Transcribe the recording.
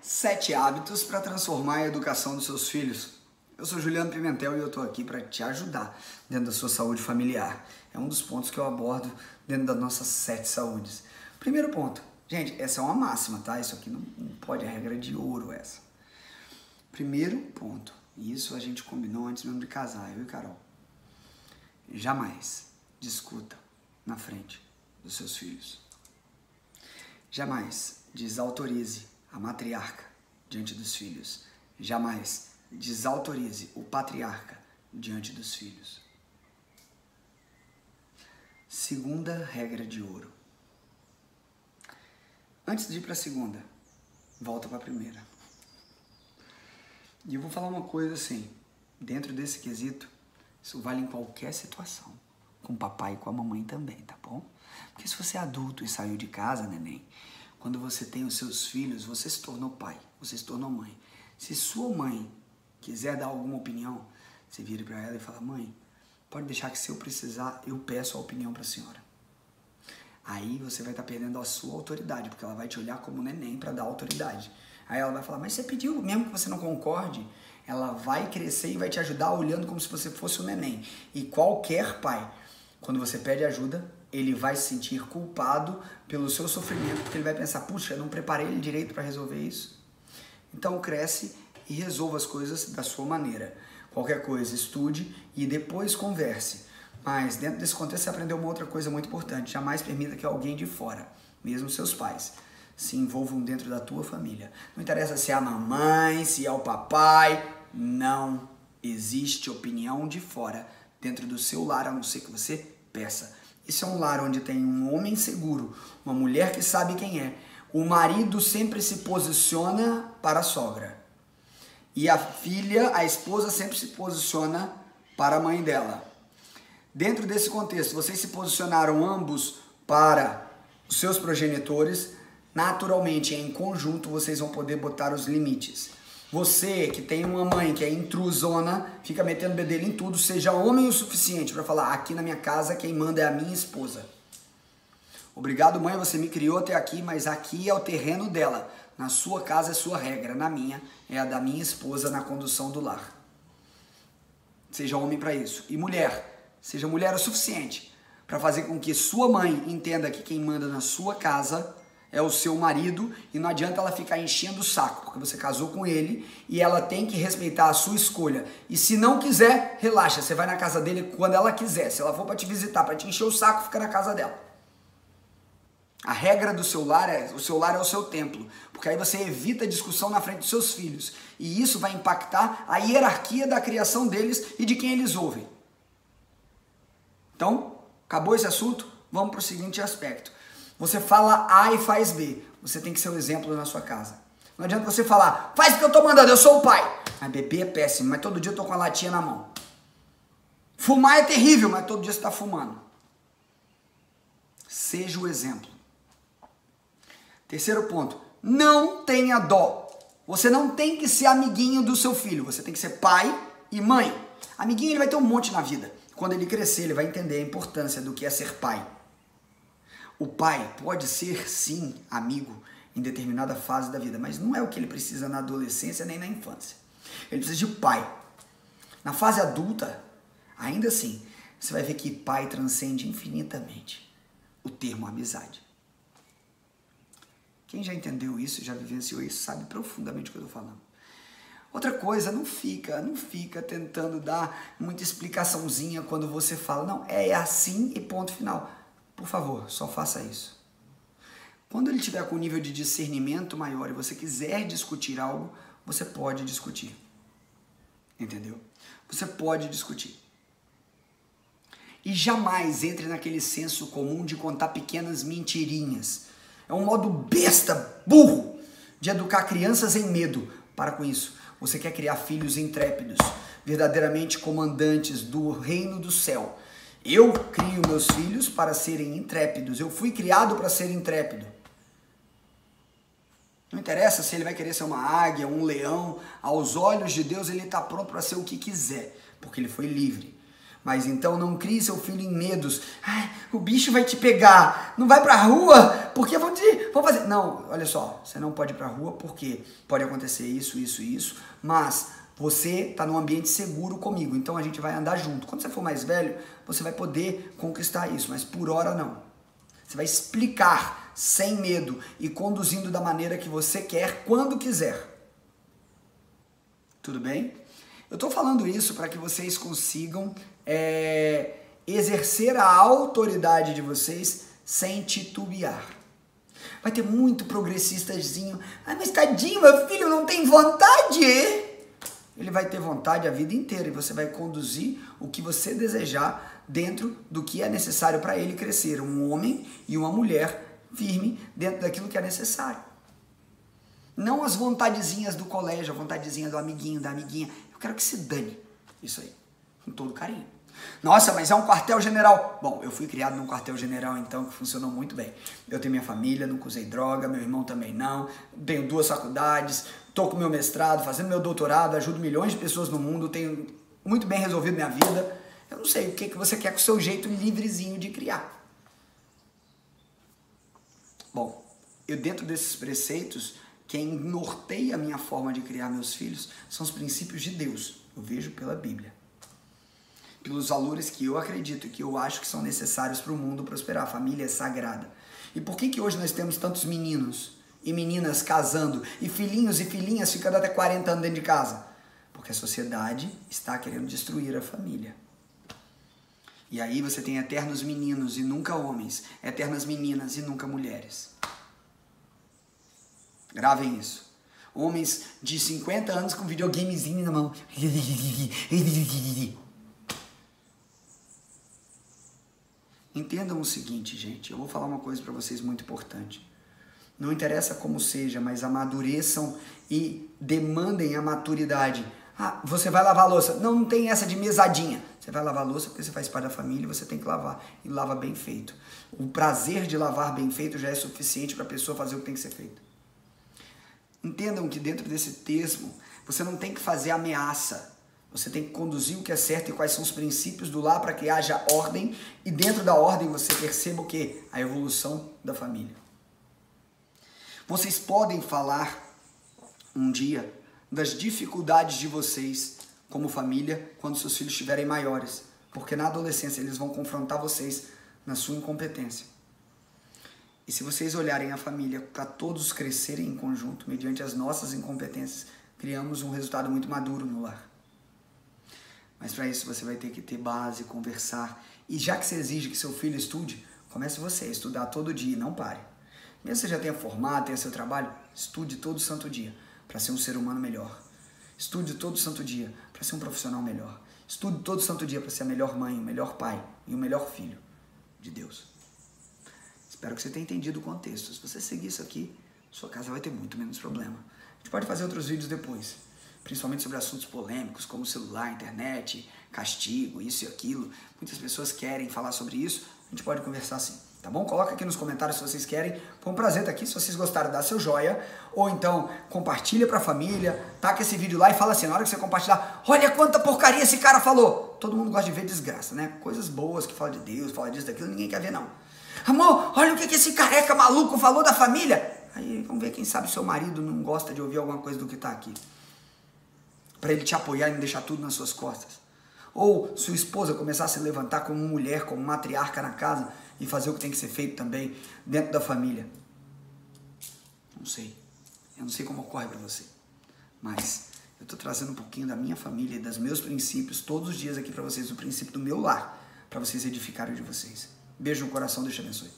7 hábitos para transformar a educação dos seus filhos. Eu sou Juliano Pimentel e eu estou aqui para te ajudar dentro da sua saúde familiar. É um dos pontos que eu abordo dentro das nossas 7 saúdes. Primeiro ponto. Gente, essa é uma máxima, tá? Isso aqui não pode, é regra de ouro essa. Primeiro ponto. Isso a gente combinou antes mesmo de casar, eu e Carol. Jamais discuta na frente dos seus filhos. Jamais desautorize a matriarca diante dos filhos. Jamais desautorize o patriarca diante dos filhos. Segunda regra de ouro. Antes de ir para a segunda, volta para a primeira. E eu vou falar uma coisa assim, dentro desse quesito, isso vale em qualquer situação, com o papai e com a mamãe também, tá bom? Porque se você é adulto e saiu de casa, neném, quando você tem os seus filhos, você se tornou pai, você se tornou mãe. Se sua mãe quiser dar alguma opinião, você vira para ela e fala: mãe, pode deixar que se eu precisar, eu peço a opinião para a senhora. Aí você vai estar perdendo a sua autoridade, porque ela vai te olhar como neném para dar autoridade. Aí ela vai falar: mas você pediu, mesmo que você não concorde, ela vai crescer e vai te ajudar olhando como se você fosse um neném. E qualquer pai, quando você pede ajuda, ele vai se sentir culpado pelo seu sofrimento, porque ele vai pensar: puxa, eu não preparei ele direito para resolver isso. Então cresce e resolva as coisas da sua maneira. Qualquer coisa, estude e depois converse. Mas dentro desse contexto você aprendeu uma outra coisa muito importante: jamais permita que alguém de fora, mesmo seus pais, se envolvam dentro da tua família. Não interessa se é a mamãe, se é o papai, não existe opinião de fora dentro do seu lar, a não ser que você peça. Esse é um lar onde tem um homem seguro, uma mulher que sabe quem é. O marido sempre se posiciona para a sogra. E a filha, a esposa, sempre se posiciona para a mãe dela. Dentro desse contexto, vocês se posicionaram ambos para os seus progenitores. Naturalmente, em conjunto, vocês vão poder botar os limites. Você que tem uma mãe que é intrusona, fica metendo bedelho em tudo, seja homem o suficiente para falar: aqui na minha casa quem manda é a minha esposa. Obrigado, mãe, você me criou até aqui, mas aqui é o terreno dela. Na sua casa é sua regra, na minha é a da minha esposa na condução do lar. Seja homem para isso. E mulher, seja mulher o suficiente para fazer com que sua mãe entenda que quem manda na sua casa é o seu marido, e não adianta ela ficar enchendo o saco, porque você casou com ele e ela tem que respeitar a sua escolha. E se não quiser, relaxa, você vai na casa dele quando ela quiser. Se ela for para te visitar, para te encher o saco, fica na casa dela. A regra do seu lar é: o seu lar é o seu templo, porque aí você evita discussão na frente dos seus filhos, e isso vai impactar a hierarquia da criação deles e de quem eles ouvem. Então, acabou esse assunto? Vamos para o seguinte aspecto. Você fala A e faz B. Você tem que ser o exemplo na sua casa. Não adianta você falar: faz o que eu tô mandando, eu sou o pai. Mas beber é péssimo, mas todo dia eu tô com a latinha na mão. Fumar é terrível, mas todo dia você tá fumando. Seja o exemplo. Terceiro ponto: não tenha dó. Você não tem que ser amiguinho do seu filho. Você tem que ser pai e mãe. Amiguinho ele vai ter um monte na vida. Quando ele crescer, ele vai entender a importância do que é ser pai. O pai pode ser, sim, amigo em determinada fase da vida, mas não é o que ele precisa na adolescência nem na infância. Ele precisa de pai. Na fase adulta, ainda assim, você vai ver que pai transcende infinitamente o termo amizade. Quem já entendeu isso, já vivenciou isso, sabe profundamente o que eu estou falando. Outra coisa, não fica tentando dar muita explicaçãozinha quando você fala: não, é assim e ponto final. Por favor, só faça isso. Quando ele tiver com um nível de discernimento maior e você quiser discutir algo, você pode discutir. Entendeu? Você pode discutir. E jamais entre naquele senso comum de contar pequenas mentirinhas. É um modo besta, burro, de educar crianças em medo. Para com isso. Você quer criar filhos intrépidos, verdadeiramente comandantes do reino do céu. Eu crio meus filhos para serem intrépidos. Eu fui criado para ser intrépido. Não interessa se ele vai querer ser uma águia, um leão. Aos olhos de Deus ele está pronto para ser o que quiser, porque ele foi livre. Mas então não crie seu filho em medos. Ai, o bicho vai te pegar, não vai pra rua, porque vão fazer... Não, olha só, você não pode ir pra rua porque pode acontecer isso, mas você tá num ambiente seguro comigo, então a gente vai andar junto. Quando você for mais velho, você vai poder conquistar isso, mas por hora não. Você vai explicar sem medo e conduzindo da maneira que você quer, quando quiser. Tudo bem? Eu estou falando isso para que vocês consigam exercer a autoridade de vocês sem titubear. Vai ter muito progressistazinho. Ah, mas tadinho, meu filho não tem vontade. Ele vai ter vontade a vida inteira e você vai conduzir o que você desejar dentro do que é necessário para ele crescer. Um homem e uma mulher firme dentro daquilo que é necessário. Não as vontadezinhas do colégio, a vontadezinha do amiguinho, da amiguinha. Eu quero que se dane isso aí, com todo carinho. Nossa, mas é um quartel-general. Bom, eu fui criado num quartel-general, então, que funcionou muito bem. Eu tenho minha família, nunca usei droga, meu irmão também não. Tenho 2 faculdades, estou com meu mestrado, fazendo meu doutorado, ajudo milhões de pessoas no mundo, tenho muito bem resolvido minha vida. Eu não sei o que você quer com o seu jeito livrezinho de criar. Bom, eu dentro desses preceitos, quem norteia a minha forma de criar meus filhos são os princípios de Deus. Eu vejo pela Bíblia. Pelos valores que eu acredito, que eu acho que são necessários para o mundo prosperar. A família é sagrada. E por que hoje nós temos tantos meninos e meninas casando e filhinhos e filhinhas ficando até 40 anos dentro de casa? Porque a sociedade está querendo destruir a família. E aí você tem eternos meninos e nunca homens, eternas meninas e nunca mulheres. Gravem isso. Homens de 50 anos com videogamezinho na mão. Entendam o seguinte, gente. Eu vou falar uma coisa para vocês muito importante. Não interessa como seja, mas amadureçam e demandem a maturidade. Ah, você vai lavar a louça. Não tem essa de mesadinha. Você vai lavar a louça porque você faz parte da família e você tem que lavar. E lava bem feito. O prazer de lavar bem feito já é suficiente para a pessoa fazer o que tem que ser feito. Entendam que dentro desse texto, você não tem que fazer ameaça. Você tem que conduzir o que é certo e quais são os princípios do lar para que haja ordem. E dentro da ordem você perceba o quê? A evolução da família. Vocês podem falar um dia das dificuldades de vocês como família quando seus filhos estiverem maiores. Porque na adolescência eles vão confrontar vocês na sua incompetência. E se vocês olharem a família para todos crescerem em conjunto, mediante as nossas incompetências, criamos um resultado muito maduro no lar. Mas para isso você vai ter que ter base, conversar. E já que você exige que seu filho estude, comece você a estudar todo dia e não pare. Mesmo que você já tenha formado, tenha seu trabalho, estude todo santo dia para ser um ser humano melhor. Estude todo santo dia para ser um profissional melhor. Estude todo santo dia para ser a melhor mãe, o melhor pai e o melhor filho de Deus. Espero que você tenha entendido o contexto. Se você seguir isso aqui, sua casa vai ter muito menos problema. A gente pode fazer outros vídeos depois, principalmente sobre assuntos polêmicos, como celular, internet, castigo, isso e aquilo. Muitas pessoas querem falar sobre isso, a gente pode conversar sim, tá bom? Coloca aqui nos comentários se vocês querem. Foi um prazer estar aqui. Se vocês gostaram, dá seu joia, ou então compartilha pra família, taca esse vídeo lá e fala assim, na hora que você compartilhar, olha quanta porcaria esse cara falou. Todo mundo gosta de ver desgraça, né? Coisas boas que fala de Deus, fala disso, daquilo, ninguém quer ver não. Amor, olha o que esse careca maluco falou da família. Aí vamos ver, quem sabe seu marido não gosta de ouvir alguma coisa do que está aqui. Para ele te apoiar e não deixar tudo nas suas costas. Ou sua esposa começar a se levantar como mulher, como matriarca na casa e fazer o que tem que ser feito também dentro da família. Não sei. Eu não sei como ocorre para você. Mas eu estou trazendo um pouquinho da minha família e dos meus princípios todos os dias aqui para vocês. O princípio do meu lar. Para vocês edificarem de vocês. Beijo no coração, Deus te abençoe.